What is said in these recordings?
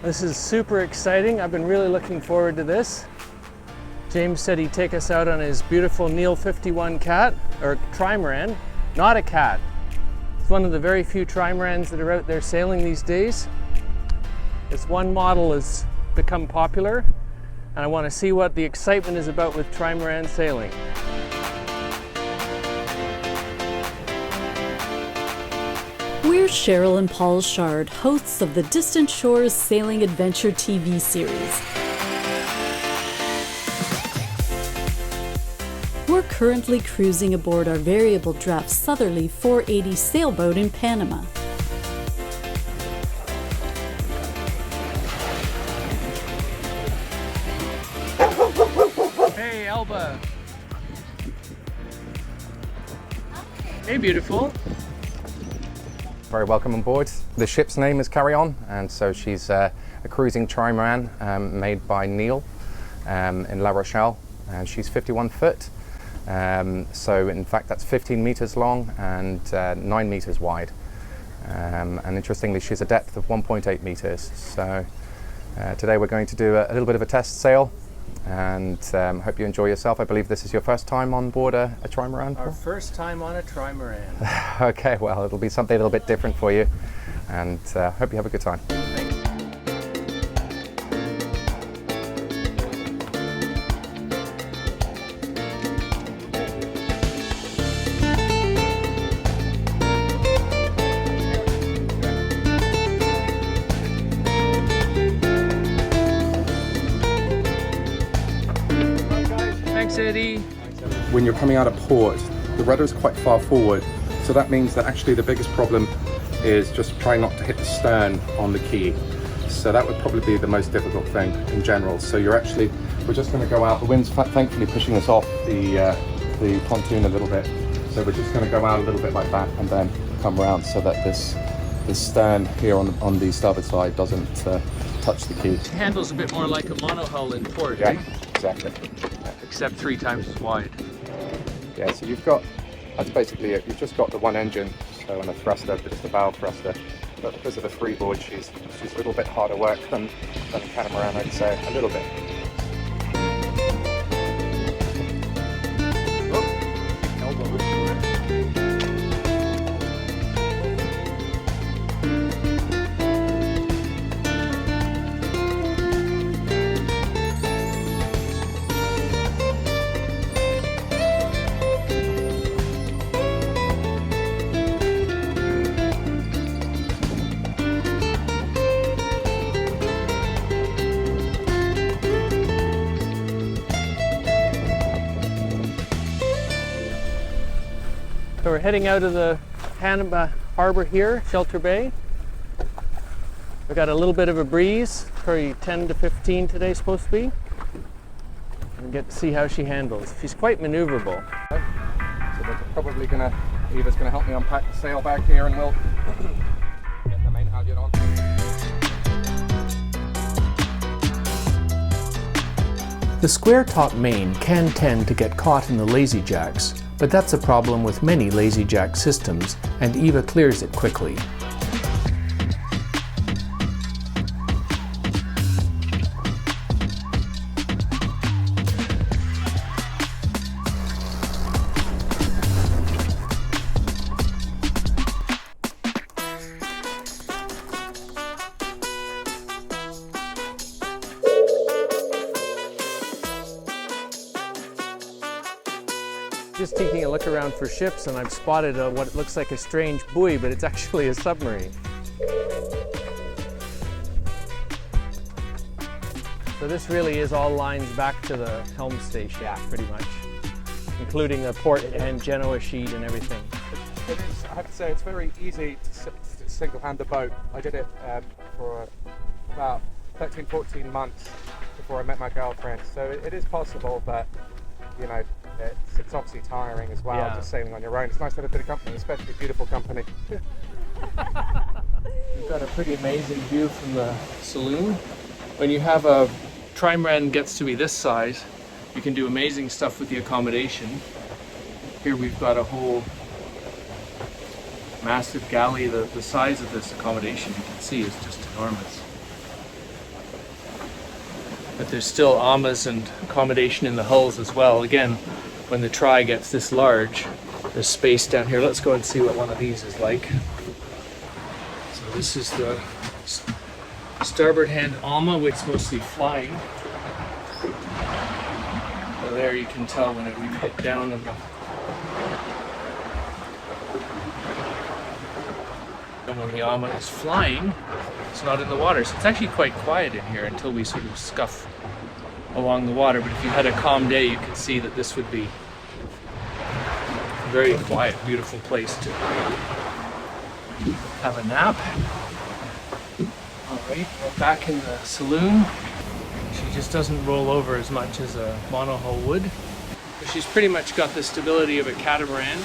This is super exciting. I've been really looking forward to this. James said he'd take us out on his beautiful Neel 51 cat, or trimaran, not a cat. It's one of the very few trimarans that are out there sailing these days. This one model has become popular, and I want to see what the excitement is about with trimaran sailing. We're Sheryl and Paul Sheryl, hosts of the Distant Shores Sailing Adventure TV series. We're currently cruising aboard our variable draft southerly 480 sailboat in Panama. Hey, Elba. Hey, beautiful. Very welcome on board. The ship's name is Carry On, and so she's a cruising trimaran made by Neel in La Rochelle, and she's 51 foot. So in fact that's 15 meters long and 9 meters wide. And interestingly, she's a depth of 1.8 meters. So today we're going to do a little bit of a test sail, and hope you enjoy yourself. I believe this is your first time on board a trimaran? Our first time on a trimaran. Okay, well, it'll be something a little bit different for you, and hope you have a good time. Thanks, Eddie. When you're coming out of port, the rudder is quite far forward, so that means that actually the biggest problem is just trying not to hit the stern on the quay. So that would probably be the most difficult thing in general. So we're just going to go out. The wind's thankfully pushing us off the pontoon a little bit, so we're just going to go out a little bit like that and then come around so that this stern here on the starboard side doesn't touch the quay. It handles a bit more like a monohull in port, Yeah, right? exactly. Except 3 times as wide. Yeah, so that's basically it. You've just got the one engine, so and a thruster, just a bow thruster. But because of the freeboard, she's a little bit harder work than a catamaran, I'd say, a little bit. So we're heading out of the Panama harbor here, Shelter Bay. We've got a little bit of a breeze, probably 10 to 15 today supposed to be. And get to see how she handles. She's quite maneuverable. So we're probably Eva's gonna help me unpack the sail back here, and we'll get the main halyard on. The square-top main can tend to get caught in the lazy jacks, but that's a problem with many lazy jack systems, and Eva clears it quickly. Just taking a look around for ships, and I've spotted what looks like a strange buoy, but it's actually a submarine. So this really is all lines back to the helm station, pretty much, including the port and Genoa sheet and everything. It is, I have to say, it's very easy to single-hand the boat. I did it for about 13, 14 months before I met my girlfriend. So it is possible, but you know, it's obviously tiring as well, just sailing on your own. It's nice to have a bit of company, especially beautiful company. We've got a pretty amazing view from the saloon. When you have a trimaran gets to be this size, you can do amazing stuff with the accommodation. Here we've got a whole massive galley. The size of this accommodation, you can see, is just enormous. but there's still amas and accommodation in the hulls as well. Again, when the Tri gets this large, there's space down here. Let's go and see what one of these is like. So this is the starboard hand ama, which is mostly flying. So there you can tell when we've hit down and when the ama is flying, it's not in the water. So it's actually quite quiet in here until we sort of scuff along the water. But if you had a calm day, you could see that this would be a very quiet, beautiful place to have a nap. All right, we're back in the saloon. She just doesn't roll over as much as a monohull would. But she's pretty much got the stability of a catamaran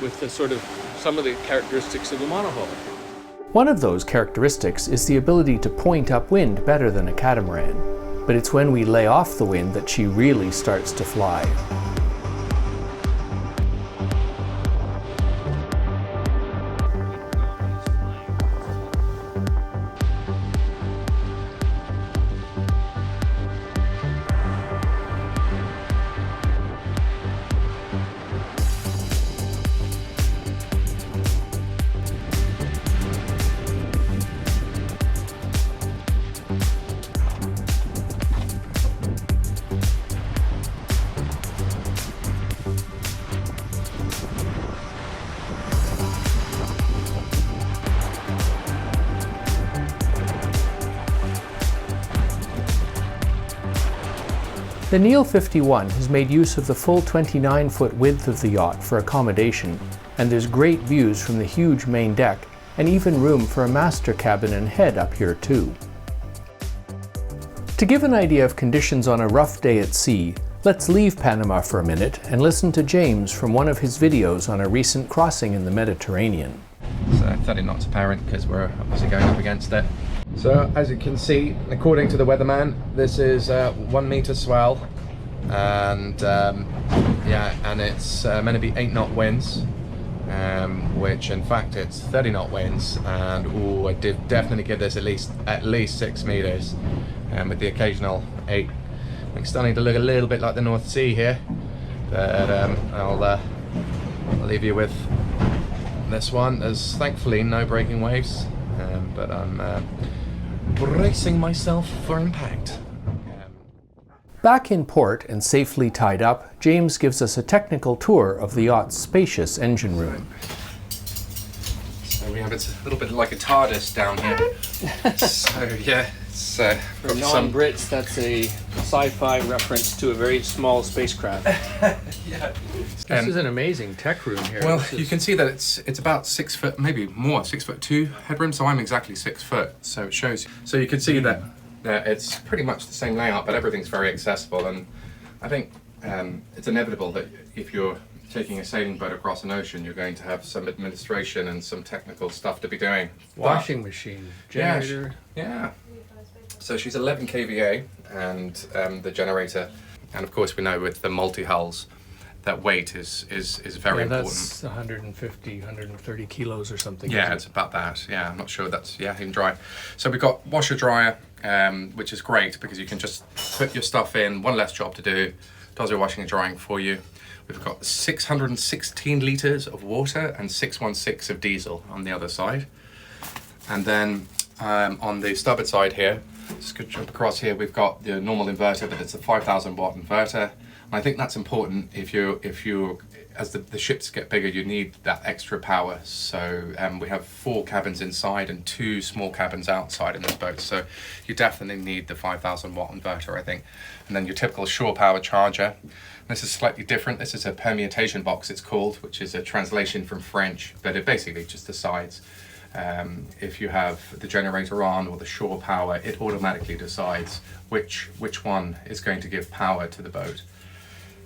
with the sort of some of the characteristics of a monohull. One of those characteristics is the ability to point upwind better than a catamaran, but it's when we lay off the wind that she really starts to fly. The Neel 51 has made use of the full 29-foot width of the yacht for accommodation, and there's great views from the huge main deck, and even room for a master cabin and head up here too. To give an idea of conditions on a rough day at sea, let's leave Panama for a minute and listen to James from one of his videos on a recent crossing in the Mediterranean. So 30 knots apparent because we're obviously going up against it. So as you can see, according to the weatherman, this is 1 meter swell, and yeah, and it's meant to be 8 knot winds, which in fact it's 30 knot winds, and I did definitely give this at least 6 meters, with the occasional 8. It's starting to look a little bit like the North Sea here, but I'll leave you with this one. There's thankfully no breaking waves, but I'm bracing myself for impact. Back in port and safely tied up, James gives us a technical tour of the yacht's spacious engine room. So we have it's a little bit like a TARDIS down here. So yeah, it's For non-Brits, that's a sci-fi reference to a very small spacecraft. yeah. This is an amazing tech room here. Well, you can see that it's about 6 foot, maybe more, 6'2" headroom. So I'm exactly 6 foot. So it shows. So you can see that it's pretty much the same layout, but everything's very accessible. And I think it's inevitable that if you're taking a sailing boat across an ocean, you're going to have some administration and some technical stuff to be doing. Washing machine, generator. Yeah. So she's 11 kVA, and the generator, and of course we know with the multi-hulls that weight is very important. That's 150, 130 kilos or something. Yeah, it's about that. Yeah, I'm not sure that's even dry. So we've got washer dryer, which is great because you can just put your stuff in, one less job to do, does your washing and drying for you. We've got 616 litres of water and 616 of diesel on the other side. And then on the starboard side here, just going to jump across here, we've got the normal inverter, but it's a 5,000 watt inverter. And I think that's important if you as the ships get bigger, you need that extra power. So we have 4 cabins inside and 2 small cabins outside in this boat. So you definitely need the 5,000 watt inverter, I think. And then your typical shore power charger. This is slightly different. This is a permutation box, it's called, which is a translation from French, but it basically just decides if you have the generator on or the shore power, it automatically decides which one is going to give power to the boat.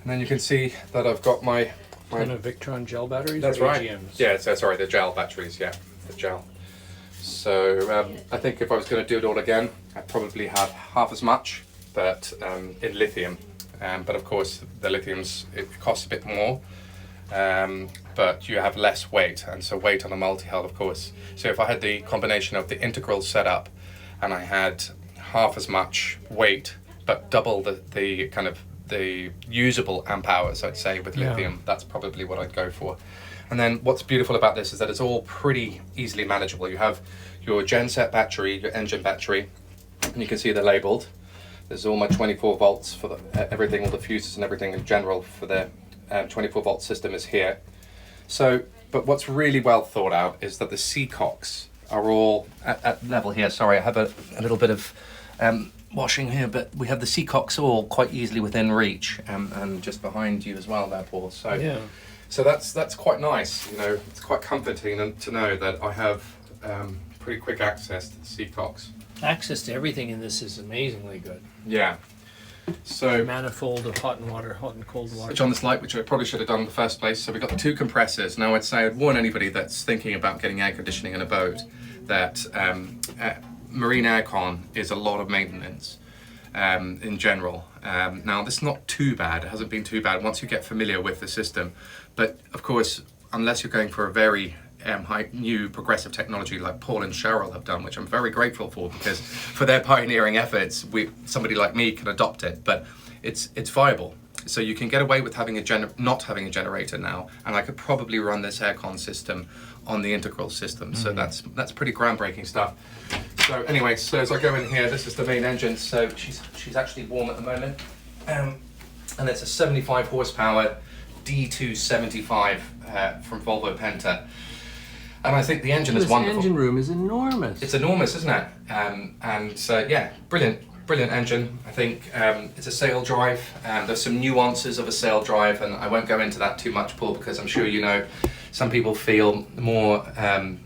And then you can see that I've got my Victron gel batteries. That's or right. AGMs? Yeah, sorry, the gel batteries. Yeah, the gel. So I think if I was going to do it all again, I'd probably have half as much, but in lithium. But of course, the lithium's it costs a bit more. But you have less weight, and so weight on a multi-hull, of course. So if I had the combination of the integral setup, and I had half as much weight, but double the kind of the usable amp hours, I'd say, with lithium. That's probably what I'd go for. And then what's beautiful about this is that it's all pretty easily manageable. You have your genset battery, your engine battery, and you can see they're labeled. There's all my 24 volts for everything, all the fuses and everything in general for the 24 volt system is here. So, but what's really well thought out is that the seacocks are all at level here. Sorry, I have a little bit of washing here, but we have the seacocks all quite easily within reach, and just behind you as well there, Paul. So, yeah. So that's quite nice. You know, it's quite comforting to know that I have pretty quick access to the seacocks. Access to everything in this is amazingly good. Yeah. So manifold of hot and cold water. Switch on this light, which I probably should have done in the first place. So we've got the two compressors. Now I'd warn anybody that's thinking about getting air conditioning in a boat that marine aircon is a lot of maintenance in general. Now this is not too bad. It hasn't been too bad once you get familiar with the system. But of course, unless you're going for a very new progressive technology like Paul and Sheryl have done, which I'm very grateful for, because for their pioneering efforts, somebody like me can adopt it. But it's viable. So you can get away with having not having a generator now, and I could probably run this aircon system on the integral system. So that's pretty groundbreaking stuff. So anyway, so as I go in here, this is the main engine. So she's actually warm at the moment, and it's a 75 horsepower D275 from Volvo Penta. And I think the engine is wonderful. This engine room is enormous. It's enormous, isn't it? Yeah, brilliant engine. I think it's a sail drive. There's some nuances of a sail drive, and I won't go into that too much, Paul, because I'm sure you know some people feel more kind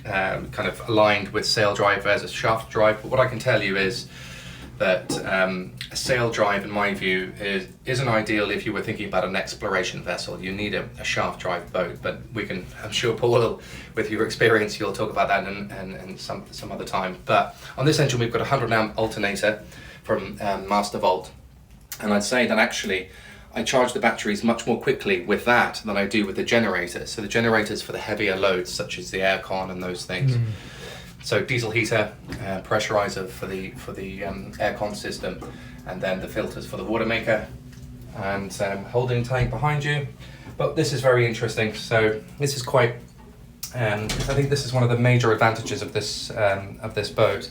of aligned with sail drive versus shaft drive. But what I can tell you is that a sail drive, in my view, isn't ideal if you were thinking about an exploration vessel. You need a shaft drive boat, but I'm sure Paul, with your experience, you'll talk about that in some other time. But on this engine, we've got a 100 amp alternator from Master Volt, and I'd say that actually I charge the batteries much more quickly with that than I do with the generator. So the generator's for the heavier loads, such as the aircon and those things. So diesel heater, pressurizer for the aircon system, and then the filters for the water maker, and holding tank behind you. But this is very interesting. So this is quite. I think this is one of the major advantages of this boat,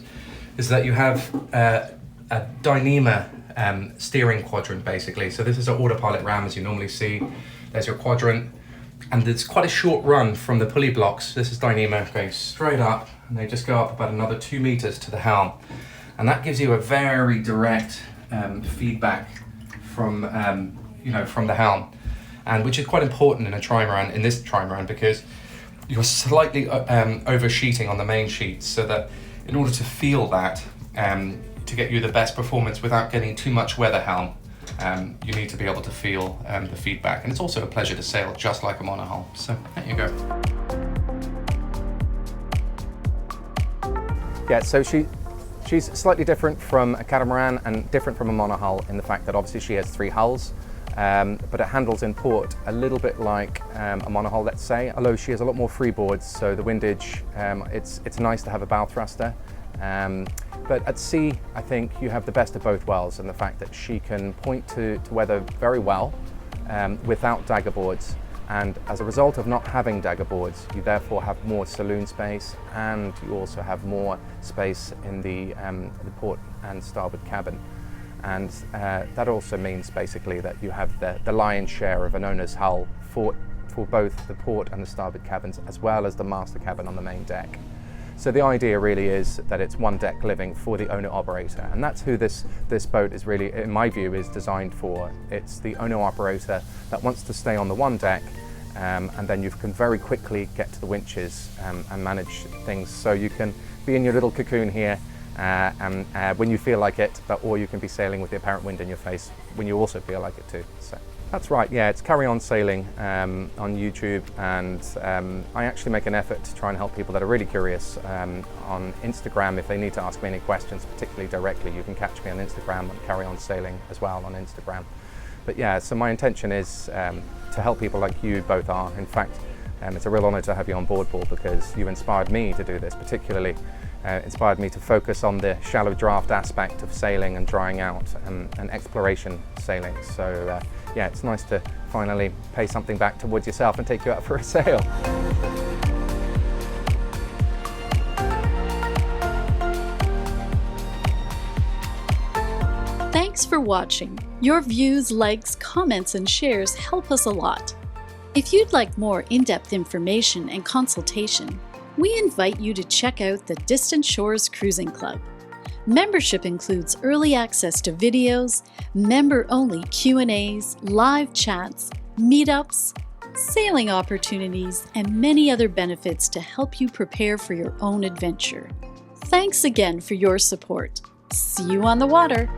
is that you have a Dyneema steering quadrant basically. So this is an autopilot ram, as you normally see. There's your quadrant. And it's quite a short run from the pulley blocks. This is Dyneema going straight up, and they just go up about another 2 meters to the helm. And that gives you a very direct feedback from the helm, and which is quite important in this trimaran, because you're slightly oversheeting on the main sheet, so that in order to feel that, to get you the best performance without getting too much weather helm, you need to be able to feel the feedback. And it's also a pleasure to sail just like a monohull. So there you go. Yeah, so she's slightly different from a catamaran and different from a monohull in the fact that obviously she has 3 hulls, but it handles in port a little bit like a monohull, let's say, although she has a lot more freeboards, so the windage, it's nice to have a bow thruster. But at sea, I think you have the best of both worlds, and the fact that she can point to weather very well without dagger boards. And as a result of not having dagger boards, you therefore have more saloon space, and you also have more space in the port and starboard cabin. And that also means basically that you have the lion's share of an owner's hull for both the port and the starboard cabins, as well as the master cabin on the main deck. So the idea really is that it's one deck living for the owner-operator, and that's who this boat is really, in my view, is designed for. It's the owner-operator that wants to stay on the one deck, and then you can very quickly get to the winches and manage things. So you can be in your little cocoon here and when you feel like it, or you can be sailing with the apparent wind in your face when you also feel like it too. So that's right, yeah, it's Carry On Sailing on YouTube, and I actually make an effort to try and help people that are really curious on Instagram. If they need to ask me any questions, particularly directly, you can catch me on Instagram on Carry On Sailing as well on Instagram. But yeah, so my intention is to help people like you both are. In fact, it's a real honour to have you on board, Paul, because you inspired me to do this, particularly inspired me to focus on the shallow draft aspect of sailing and drying out and exploration sailing. So yeah, it's nice to finally pay something back towards yourself and take you out for a sail. Thanks for watching. Your views, likes, comments, and shares help us a lot. If you'd like more in-depth information and consultation, we invite you to check out the Distant Shores Cruising Club. Membership includes early access to videos, member-only Q&As, live chats, meetups, sailing opportunities, and many other benefits to help you prepare for your own adventure. Thanks again for your support. See you on the water!